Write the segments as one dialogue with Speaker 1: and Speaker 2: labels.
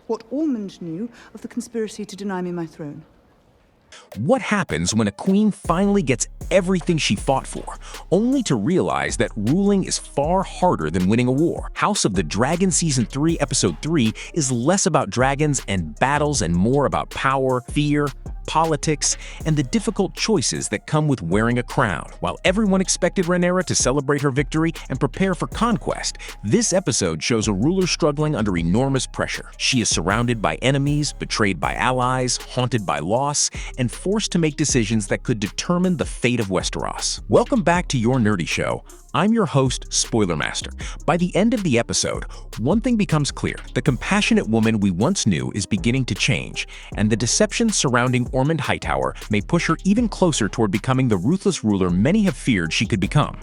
Speaker 1: what Ormund knew of the conspiracy to deny me my throne.
Speaker 2: What happens when a queen finally gets everything she fought for, only to realize that ruling is far harder than winning a war? House of the Dragon Season 3, Episode 3 is less about dragons and battles and more about power, fear, politics, and the difficult choices that come with wearing a crown. While everyone expected Rhaenyra to celebrate her victory and prepare for conquest, this episode shows a ruler struggling under enormous pressure. She is surrounded by enemies, betrayed by allies, haunted by loss, and forced to make decisions that could determine the fate of Westeros. Welcome back to Your Nerdy Show. I'm your host, Spoiler Master. By the end of the episode, one thing becomes clear. The compassionate woman we once knew is beginning to change, and the deception surrounding Ormund Hightower may push her even closer toward becoming the ruthless ruler many have feared she could become.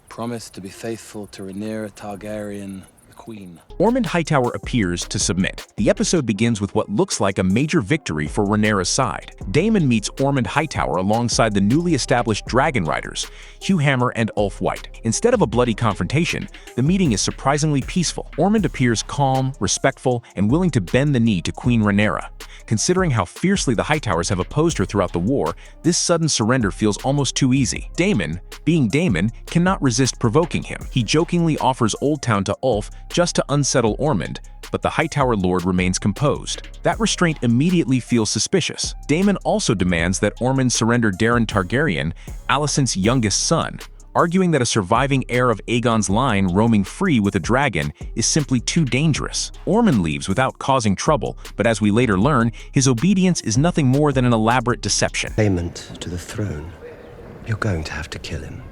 Speaker 3: Promise to be faithful to Rhaenyra Targaryen, the Queen.
Speaker 2: Ormund Hightower appears to submit. The episode begins with what looks like a major victory for Rhaenyra's side. Daemon meets Ormund Hightower alongside the newly established dragon riders, Hugh Hammer and Ulf White. Instead of a bloody confrontation, the meeting is surprisingly peaceful. Ormund appears calm, respectful, and willing to bend the knee to Queen Rhaenyra. Considering how fiercely the Hightowers have opposed her throughout the war, this sudden surrender feels almost too easy. Daemon, being Daemon, cannot resist provoking him. He jokingly offers Old Town to Ulf just to unsettle Ormund, but the Hightower Lord remains composed. That restraint immediately feels suspicious. Daemon also demands that Ormund surrender Daeron Targaryen, Alicent's youngest son, arguing that a surviving heir of Aegon's line roaming free with a dragon is simply too dangerous. Ormund leaves without causing trouble, but as we later learn, his obedience is nothing more than an elaborate deception.
Speaker 4: Payment to the throne. You're going to have to kill him.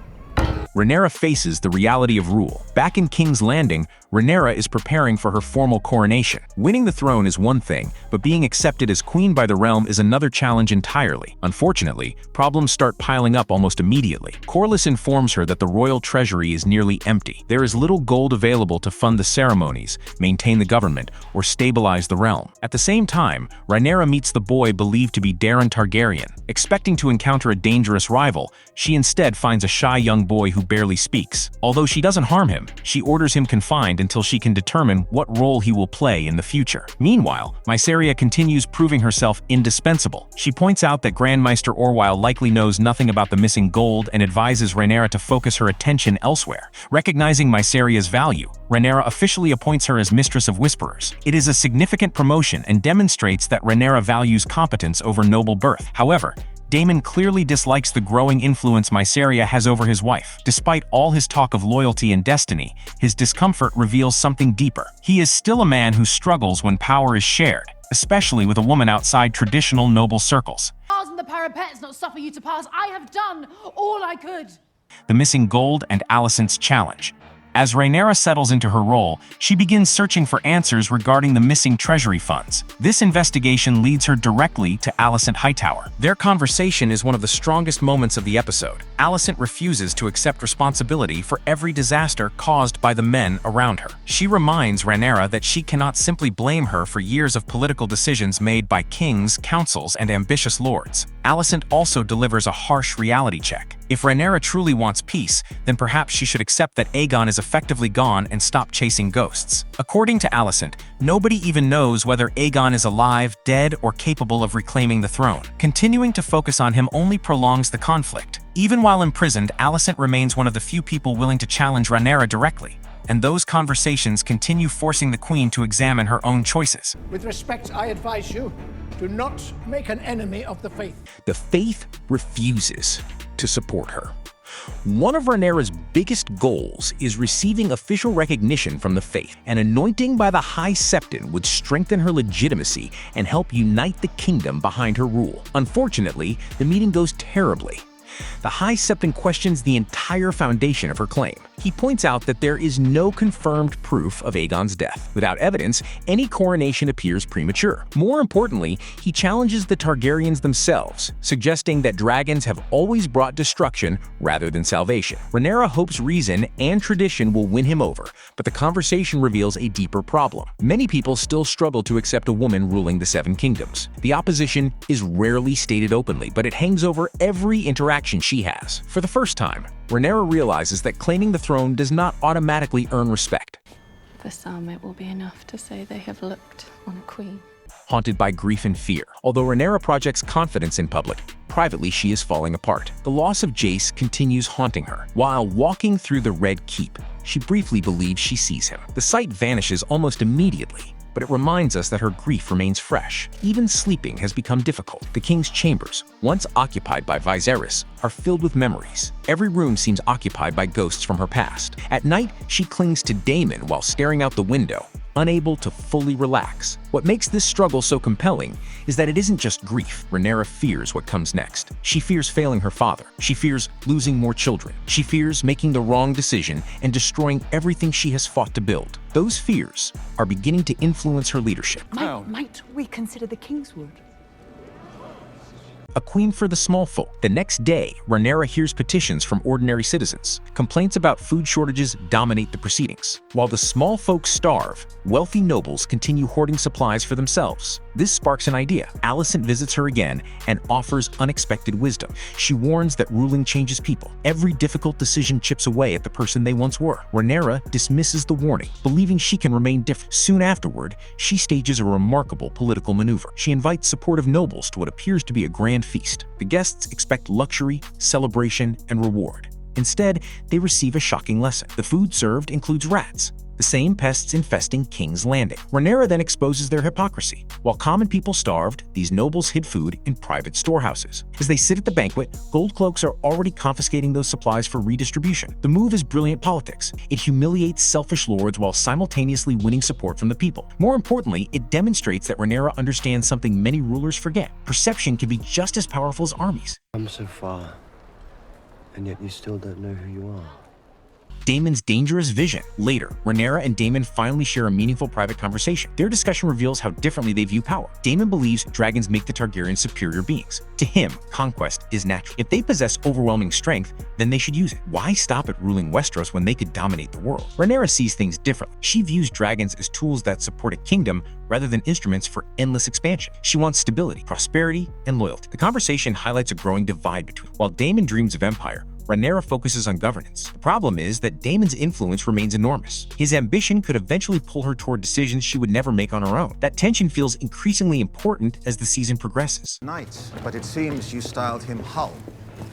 Speaker 2: Rhaenyra faces the reality of rule. Back in King's Landing, Rhaenyra is preparing for her formal coronation. Winning the throne is one thing, but being accepted as queen by the realm is another challenge entirely. Unfortunately, problems start piling up almost immediately. Corlys informs her that the royal treasury is nearly empty. There is little gold available to fund the ceremonies, maintain the government, or stabilize the realm. At the same time, Rhaenyra meets the boy believed to be Daeron Targaryen. Expecting to encounter a dangerous rival, she instead finds a shy young boy who barely speaks. Although she doesn't harm him, she orders him confined until she can determine what role he will play in the future. Meanwhile, Mysaria continues proving herself indispensable. She points out that Grand Maester Orwyle likely knows nothing about the missing gold and advises Rhaenyra to focus her attention elsewhere. Recognizing Mysaria's value, Rhaenyra officially appoints her as Mistress of Whisperers. It is a significant promotion and demonstrates that Rhaenyra values competence over noble birth. However, Daemon clearly dislikes the growing influence Mysaria has over his wife. Despite all his talk of loyalty and destiny, his discomfort reveals something deeper. He is still a man who struggles when power is shared, especially with a woman outside traditional noble circles.
Speaker 5: Bars and the parapets not suffer you to pass. I have done all I could.
Speaker 2: The missing gold and Alicent's challenge. As Rhaenyra settles into her role, she begins searching for answers regarding the missing treasury funds. This investigation leads her directly to Alicent Hightower. Their conversation is one of the strongest moments of the episode. Alicent refuses to accept responsibility for every disaster caused by the men around her. She reminds Rhaenyra that she cannot simply blame her for years of political decisions made by kings, councils, and ambitious lords. Alicent also delivers a harsh reality check. If Rhaenyra truly wants peace, then perhaps she should accept that Aegon is effectively gone and stop chasing ghosts. According to Alicent, nobody even knows whether Aegon is alive, dead, or capable of reclaiming the throne. Continuing to focus on him only prolongs the conflict. Even while imprisoned, Alicent remains one of the few people willing to challenge Rhaenyra directly, and those conversations continue forcing the Queen to examine her own choices.
Speaker 6: With respect, I advise you, do not make an enemy of the faith.
Speaker 2: The faith refuses to support her. One of Rhaenyra's biggest goals is receiving official recognition from the faith. An anointing by the High Septon would strengthen her legitimacy and help unite the kingdom behind her rule. Unfortunately, the meeting goes terribly. The High Septon questions the entire foundation of her claim. He points out that there is no confirmed proof of Aegon's death. Without evidence, any coronation appears premature. More importantly, he challenges the Targaryens themselves, suggesting that dragons have always brought destruction rather than salvation. Rhaenyra hopes reason and tradition will win him over, but the conversation reveals a deeper problem. Many people still struggle to accept a woman ruling the Seven Kingdoms. The opposition is rarely stated openly, but it hangs over every interaction she has. For the first time, Rhaenyra realizes that claiming the throne does not automatically earn respect.
Speaker 7: For some, it will be enough to say they have looked on a queen.
Speaker 2: Haunted by grief and fear. Although Rhaenyra projects confidence in public, privately she is falling apart. The loss of Jace continues haunting her. While walking through the Red Keep, she briefly believes she sees him. The sight vanishes almost immediately, but it reminds us that her grief remains fresh. Even sleeping has become difficult. The king's chambers, once occupied by Viserys, are filled with memories. Every room seems occupied by ghosts from her past. At night, she clings to Daemon while staring out the window, unable to fully relax. What makes this struggle so compelling is that it isn't just grief. Rhaenyra fears what comes next. She fears failing her father. She fears losing more children. She fears making the wrong decision and destroying everything she has fought to build. Those fears are beginning to influence her leadership.
Speaker 1: Might we consider the Kingswood?
Speaker 2: A queen for the small folk. The next day, Rhaenyra hears petitions from ordinary citizens. Complaints about food shortages dominate the proceedings. While the small folk starve, wealthy nobles continue hoarding supplies for themselves. This sparks an idea. Alicent visits her again and offers unexpected wisdom. She warns that ruling changes people. Every difficult decision chips away at the person they once were. Rhaenyra dismisses the warning, believing she can remain different. Soon afterward, she stages a remarkable political maneuver. She invites supportive nobles to what appears to be a grand feast. The guests expect luxury, celebration, and reward. Instead, they receive a shocking lesson. The food served includes rats, the same pests infesting King's Landing. Rhaenyra then exposes their hypocrisy. While common people starved, these nobles hid food in private storehouses. As they sit at the banquet, gold cloaks are already confiscating those supplies for redistribution. The move is brilliant politics. It humiliates selfish lords while simultaneously winning support from the people. More importantly, it demonstrates that Rhaenyra understands something many rulers forget. Perception can be just as powerful as armies.
Speaker 4: Come so far, and yet you still don't know who you are.
Speaker 2: Daemon's dangerous vision. Later, Rhaenyra and Daemon finally share a meaningful private conversation. Their discussion reveals how differently they view power. Daemon believes dragons make the Targaryens superior beings. To him, conquest is natural. If they possess overwhelming strength, then they should use it. Why stop at ruling Westeros when they could dominate the world? Rhaenyra sees things differently. She views dragons as tools that support a kingdom rather than instruments for endless expansion. She wants stability, prosperity, and loyalty. The conversation highlights a growing divide between. While Daemon dreams of empire, Rhaenyra focuses on governance. The problem is that Daemon's influence remains enormous. His ambition could eventually pull her toward decisions she would never make on her own. That tension feels increasingly important as the season progresses.
Speaker 8: Knight, but it seems you styled him Hull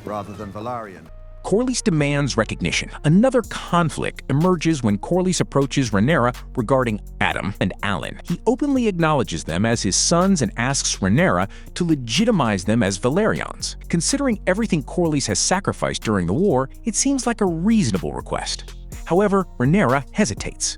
Speaker 8: rather than Velaryon.
Speaker 2: Corlys demands recognition. Another conflict emerges when Corlys approaches Rhaenyra regarding Adam and Alan. He openly acknowledges them as his sons and asks Rhaenyra to legitimize them as Velaryons. Considering everything Corlys has sacrificed during the war, it seems like a reasonable request. However, Rhaenyra hesitates.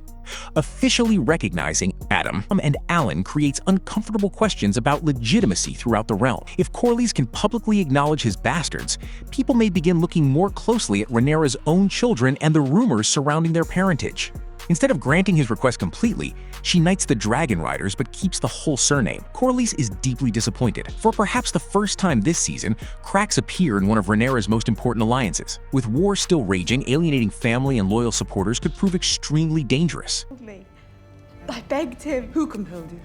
Speaker 2: Officially recognizing Adam and Alan creates uncomfortable questions about legitimacy throughout the realm. If Corlys can publicly acknowledge his bastards, people may begin looking more closely at Rhaenyra's own children and the rumors surrounding their parentage. Instead of granting his request completely, she knights the Dragon Riders but keeps the whole surname. Corlys is deeply disappointed. For perhaps the first time this season, cracks appear in one of Rhaenyra's most important alliances. With war still raging, alienating family and loyal supporters could prove extremely dangerous.
Speaker 9: I begged him.
Speaker 1: Who compelled you?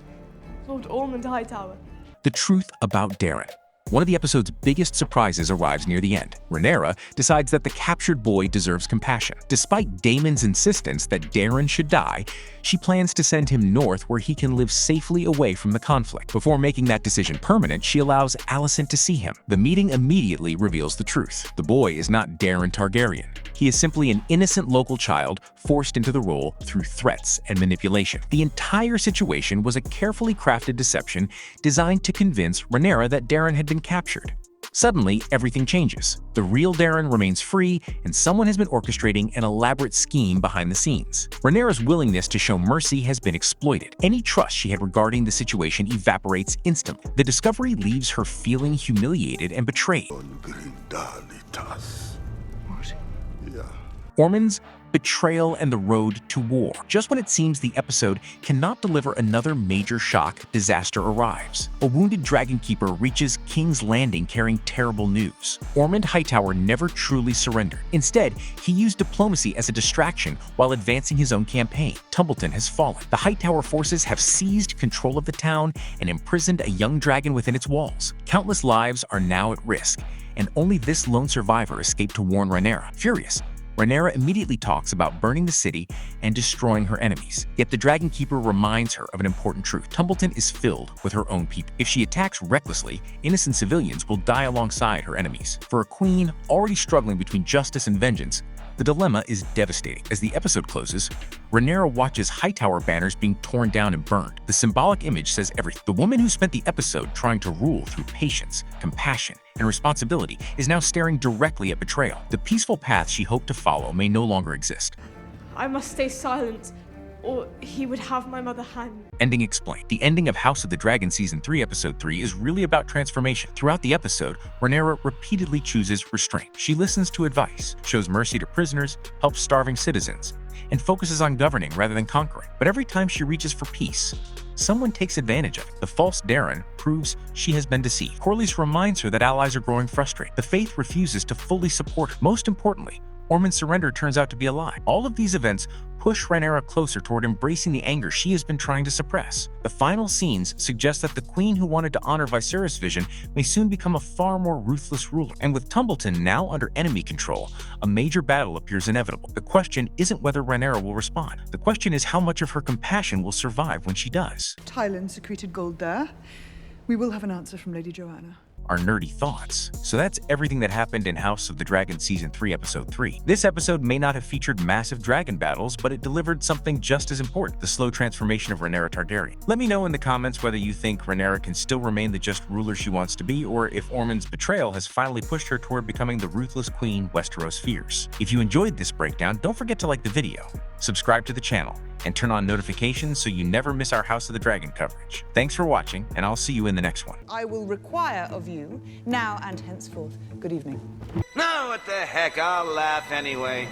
Speaker 9: Lord Ormund Hightower.
Speaker 2: The truth about Daeron. One of the episode's biggest surprises arrives near the end. Rhaenyra decides that the captured boy deserves compassion. Despite Daemon's insistence that Daeron should die, she plans to send him north where he can live safely away from the conflict. Before making that decision permanent, she allows Alicent to see him. The meeting immediately reveals the truth. The boy is not Daeron Targaryen. He is simply an innocent local child forced into the role through threats and manipulation. The entire situation was a carefully crafted deception designed to convince Rhaenyra that Daeron had been captured. Suddenly, everything changes. The real Daeron remains free, and someone has been orchestrating an elaborate scheme behind the scenes. Rhaenyra's willingness to show mercy has been exploited. Any trust she had regarding the situation evaporates instantly. The discovery leaves her feeling humiliated and betrayed. Ormund's betrayal and the road to war. Just when it seems the episode cannot deliver another major shock, disaster arrives. A wounded dragon keeper reaches King's Landing carrying terrible news. Ormund Hightower never truly surrendered. Instead, he used diplomacy as a distraction while advancing his own campaign. Tumbleton has fallen. The Hightower forces have seized control of the town and imprisoned a young dragon within its walls. Countless lives are now at risk, and only this lone survivor escaped to warn Rhaenyra. Furious, Rhaenyra immediately talks about burning the city and destroying her enemies. Yet the Dragon Keeper reminds her of an important truth. Tumbleton is filled with her own people. If she attacks recklessly, innocent civilians will die alongside her enemies. For a queen already struggling between justice and vengeance, the dilemma is devastating. As the episode closes, Rhaenyra watches Hightower banners being torn down and burned. The symbolic image says everything. The woman who spent the episode trying to rule through patience, compassion, and responsibility is now staring directly at betrayal. The peaceful path she hoped to follow may no longer exist.
Speaker 9: I must stay silent, or he would have my mother hanged.
Speaker 2: Ending explained. The ending of House of the Dragon Season 3, Episode 3 is really about transformation. Throughout the episode, Rhaenyra repeatedly chooses restraint. She listens to advice, shows mercy to prisoners, helps starving citizens, and focuses on governing rather than conquering. But every time she reaches for peace, someone takes advantage of it. The false Daeron proves she has been deceived. Corlys reminds her that allies are growing frustrated. The Faith refuses to fully support her. Most importantly, Ormund's surrender turns out to be a lie. All of these events push Rhaenyra closer toward embracing the anger she has been trying to suppress. The final scenes suggest that the queen who wanted to honor Viserys' vision may soon become a far more ruthless ruler. And with Tumbleton now under enemy control, a major battle appears inevitable. The question isn't whether Rhaenyra will respond. The question is how much of her compassion will survive when she does.
Speaker 1: Tylan secreted gold there. We will have an answer from Lady Joanna.
Speaker 2: Our nerdy thoughts. So that's everything that happened in House of the Dragon Season 3, Episode 3. This episode may not have featured massive dragon battles, but it delivered something just as important, the slow transformation of Rhaenyra Targaryen. Let me know in the comments whether you think Rhaenyra can still remain the just ruler she wants to be, or if Ormund's betrayal has finally pushed her toward becoming the ruthless queen Westeros fears. If you enjoyed this breakdown, don't forget to like the video, subscribe to the channel, and turn on notifications so you never miss our House of the Dragon coverage. Thanks for watching, and I'll see you in the next one.
Speaker 1: I will require of you, now and henceforth, good evening.
Speaker 10: No, what the heck, I'll laugh anyway.